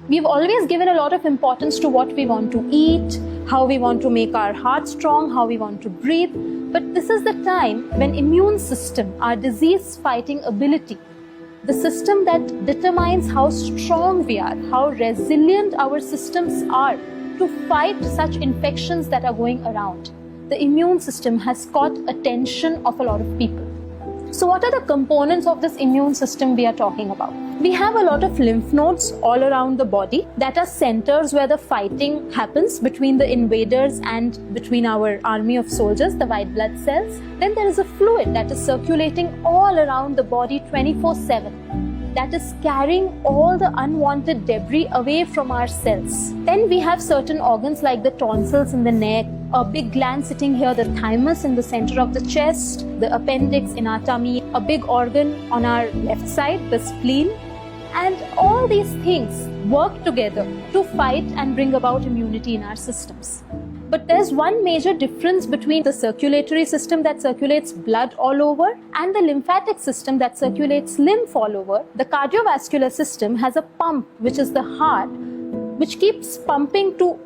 We've always given a lot of importance to what we want to eat, how we want to make our heart strong, how we want to breathe. But this is the time when immune system, our disease fighting ability, the system that determines how strong we are, how resilient our systems are to fight such infections that are going around. The immune system has caught attention of a lot of people. So what are the components of this immune system we are talking about? We have a lot of lymph nodes all around the body that are centers where the fighting happens between the invaders and between our army of soldiers, the white blood cells. Then there is a fluid that is circulating all around the body 24/7. That is carrying all the unwanted debris away from our cells. Then we have certain organs like the tonsils in the neck, a big gland sitting here, the thymus in the center of the chest, the appendix in our tummy, a big organ on our left side, the spleen. And all these things work together to fight and bring about immunity in our systems. But there's one major difference between the circulatory system that circulates blood all over and the lymphatic system that circulates lymph all over. The cardiovascular system has a pump, which is the heart, which keeps pumping to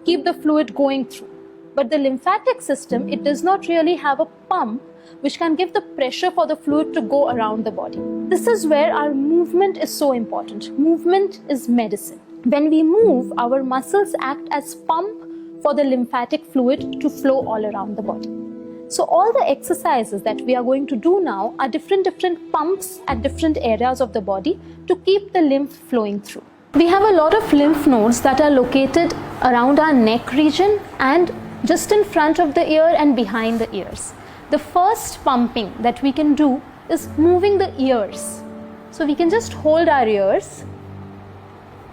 keep the fluid going through. But the lymphatic system, it does not really have a pump which can give the pressure for the fluid to go around the body. This is where our movement is so important. Movement is medicine. When we move, our muscles act as pump for the lymphatic fluid to flow all around the body. So all the exercises that we are going to do now are different pumps at different areas of the body to keep the lymph flowing through. We have a lot of lymph nodes that are located around our neck region and just in front of the ear and behind the ears. The first pumping that we can do is moving the ears. So we can just hold our ears.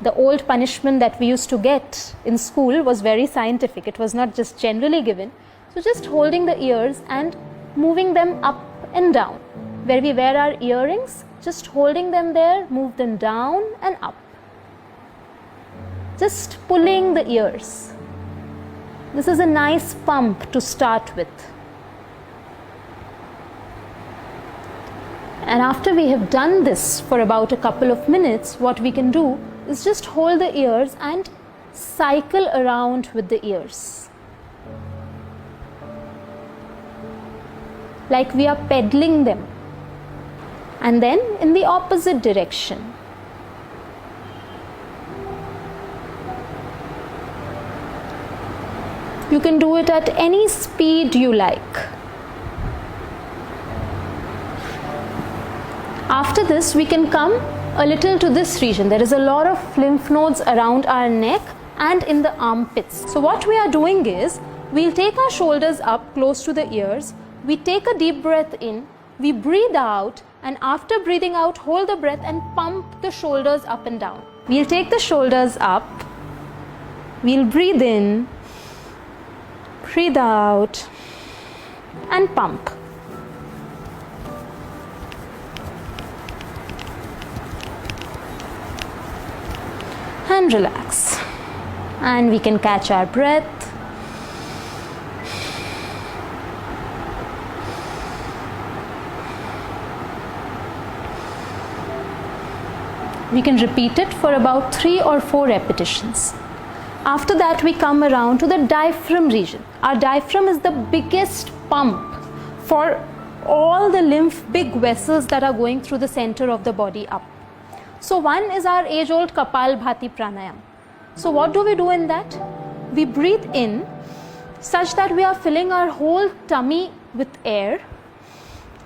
The old punishment that we used to get in school was very scientific. It was not just generally given. So just holding the ears and moving them up and down. Where we wear our earrings, just holding them there, move them down and up. Just pulling the ears. This is a nice pump to start with. And after we have done this for about a couple of minutes, what we can do is just hold the ears and cycle around with the ears. Like we are pedaling them. And then in the opposite direction. You can do it at any speed you like. After this, we can come a little to this region. There is a lot of lymph nodes around our neck and in the armpits. So what we are doing is, we'll take our shoulders up close to the ears, we take a deep breath in, we breathe out, and after breathing out, hold the breath and pump the shoulders up and down. We'll take the shoulders up, we'll breathe in, breathe out, and pump. And relax. And we can catch our breath. We can repeat it for about 3 or 4 repetitions. After that, we come around to the diaphragm region. Our diaphragm is the biggest pump for all the lymph big vessels that are going through the center of the body up. So one is our age-old Kapalbhati pranayam. So what do we do in that? We breathe in such that we are filling our whole tummy with air.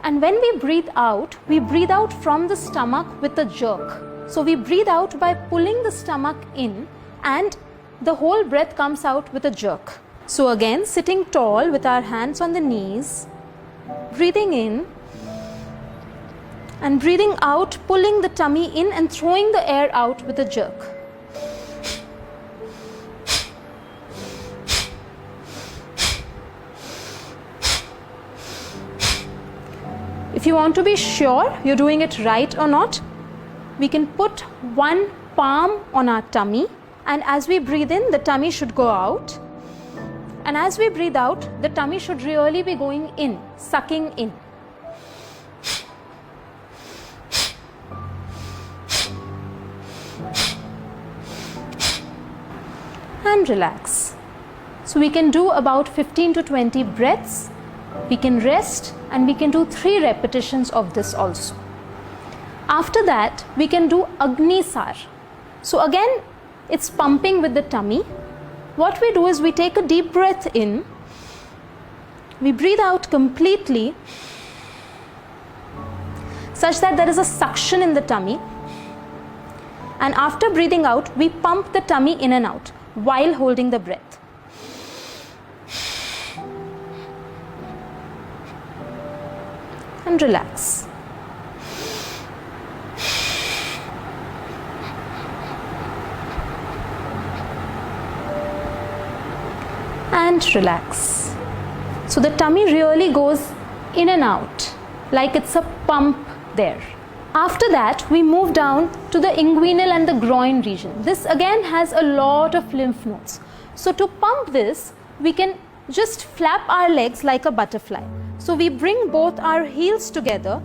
And when we breathe out from the stomach with a jerk. So we breathe out by pulling the stomach in and the whole breath comes out with a jerk. So again, sitting tall with our hands on the knees, breathing in, and breathing out, pulling the tummy in and throwing the air out with a jerk. If you want to be sure you're doing it right or not, we can put one palm on our tummy, and as we breathe in, the tummy should go out. And as we breathe out, the tummy should really be going in, sucking in. and relax. So we can do about 15 to 20 breaths. We can rest and we can do 3 repetitions of this also. After that, we can do Agnisar. So again, it's pumping with the tummy. What we do is we take a deep breath in, we breathe out completely such that there is a suction in the tummy, and after breathing out, we pump the tummy in and out while holding the breath. And relax. And relax. So the tummy really goes in and out like it's a pump there. After that, we move down to the inguinal and the groin region. This again has a lot of lymph nodes. So to pump this, we can just flap our legs like a butterfly. So we bring both our heels together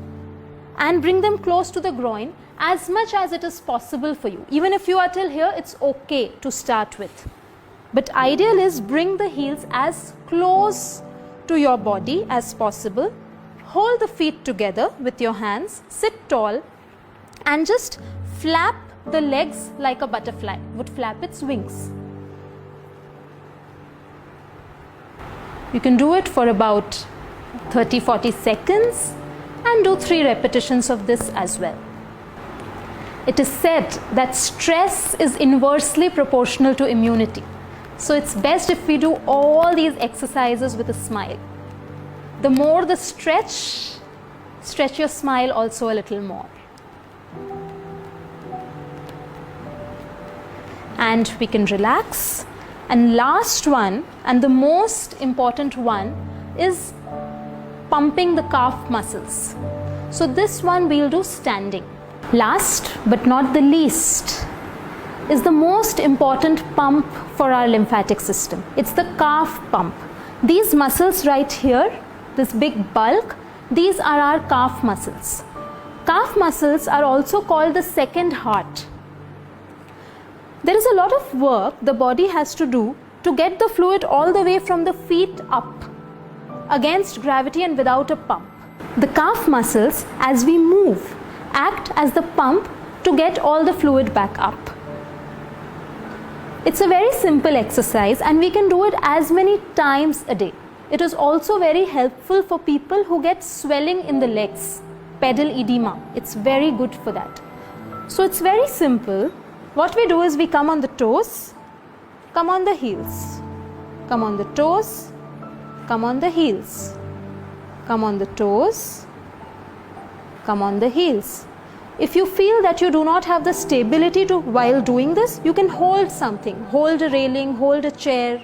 and bring them close to the groin as much as it is possible for you. Even if you are till here, it's okay to start with. But ideal is bring the heels as close to your body as possible. Hold the feet together with your hands, sit tall and just flap the legs like a butterfly would flap its wings. You can do it for about 30-40 seconds and do 3 repetitions of this as well. It is said that stress is inversely proportional to immunity. So it's best if we do all these exercises with a smile. The more the stretch your smile also a little more. And we can relax. And last one, and the most important one, is pumping the calf muscles. So this one we'll do standing. Last but not the least is the most important pump for our lymphatic system. It's the calf pump. These muscles right here, this big bulk, these are our calf muscles. Calf muscles are also called the second heart. There is a lot of work the body has to do to get the fluid all the way from the feet up against gravity and without a pump. The calf muscles, as we move, act as the pump to get all the fluid back up. It's a very simple exercise and we can do it as many times a day. It is also very helpful for people who get swelling in the legs, pedal edema. It's very good for that. So it's very simple. What we do is we come on the toes, come on the heels, come on the toes, come on the heels, come on the toes, come on the heels. If you feel that you do not have the stability to while doing this, you can hold something, hold a railing, hold a chair.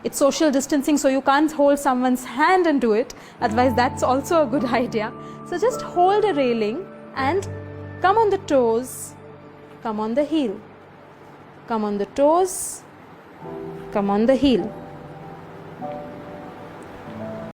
It's social distancing, so you can't hold someone's hand and do it. Otherwise, that's also a good idea. So just hold a railing and come on the toes, come on the heel, come on the toes, come on the heel.